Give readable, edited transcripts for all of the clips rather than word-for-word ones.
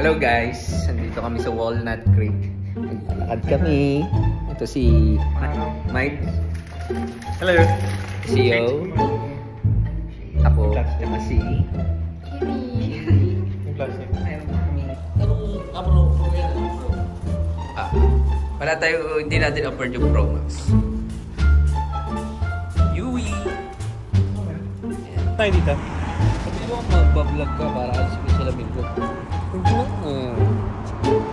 Hello guys, nandito kami sa Walnut Creek. Naglalakad kami. Ito si Mike. Hello. Si Yo. Ako. Tsaka si Yung plastic. Wala tayo, hindi natin offered yung Pro Max. Yui! Tayo dito. Sabi mo magbablog ka para alis sa lamin ko.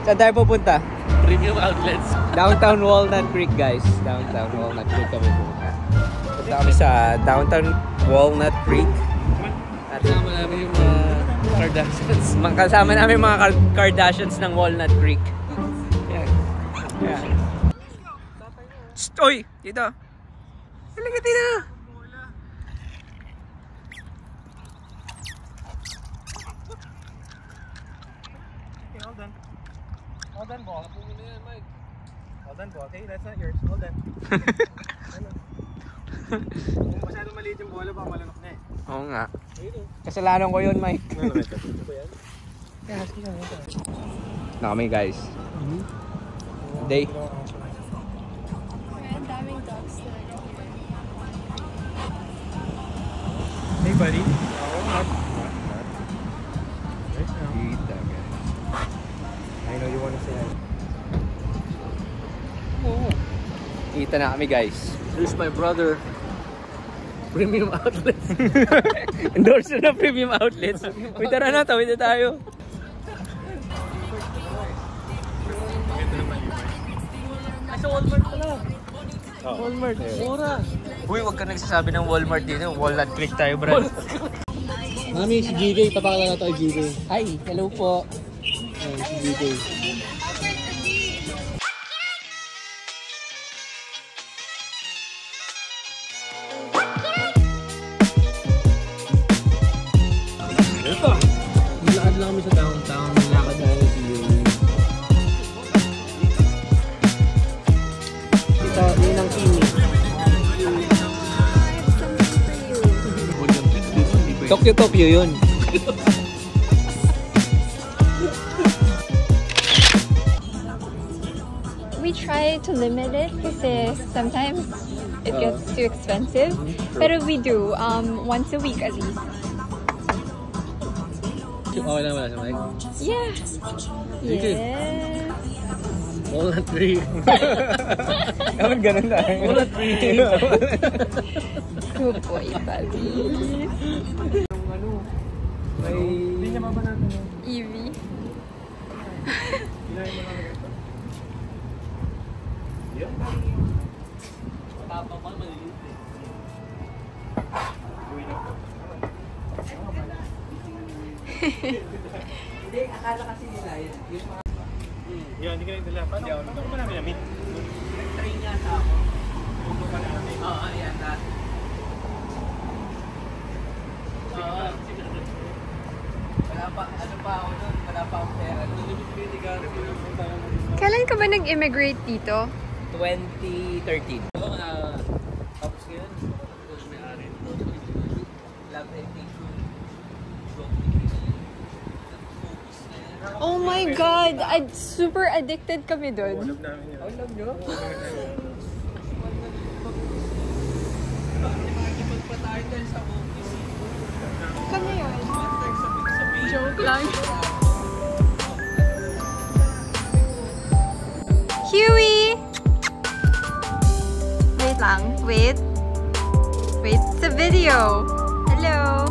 Saan tayo pupunta? Premium outlets. Downtown Walnut Creek guys. Downtown Walnut Creek kami pupunta. Punta kami sa Downtown Walnut Creek. At Kasama namin yung mga Kardashians. kasama namin mga Kardashians ng Walnut Creek. Yeah. Oy! Dito! Halika dito! Okay, hold on. Hold on, ball. Hold on, ball. Okay, that's not yours. Hold on. Kung masyadong maliit yung bola, baka malanok na eh. Oo nga. Kasalanan ko yun, Mike. Ano ba ito? Ito ba yan? Yeah, sige lang. Na kami guys. Day. Daming dogs talaga. Hey, buddy. Kita guys. I know you wanna say hi. Kita na kami guys. Here's my brother. Premium outlets. Endorse na Premium Outlets. Uy, tara na, tawid na tayo. Sa Walmart pala. Walmart. Mura. Uy, wag ka nagsasabi ng Walmart dito. Walnut Creek tayo, bro. Mami, si GJ. Papakala na tayo, GJ. Hi, hello po. Si GJ. Ito. Nilakad lang kami sa downtown. Nilakad na kami si Yuri. Ito, yun ang Kimi. Tokyo yun. We try to limit it kasi sometimes it gets too expensive. Pero we do, once a week at least. Okay lang wala sa mic. Yeah. Thank you. Yes. Walnut Creek. Dapat ganun tayo. Walnut Creek. Good boy, buddy. Hindi niya mabanatan yun. Evie. Ilahin mo lang ito. Yun. Matapang pa, maliliit eh. Hindi, akala kasi nila yun. Yan, hindi ka lang dala. Paano ba namin na-meet? Nag-train nga sa ako. Puto pa namin. Oo, yan dati. Oo. Wala pa, ano pa ako nun? Wala pa akong pera. Kailan ka ba nag-immigrate dito? 2013. Tapos ngayon, may-ari. Love education. Oh my God! Super addicted kami doon. Ulog namin yun. Alam nyo? Magpatayo tayo sa office. Kami yun. Joke lang. Huey! Wait lang. Wait. Wait sa video. Hello.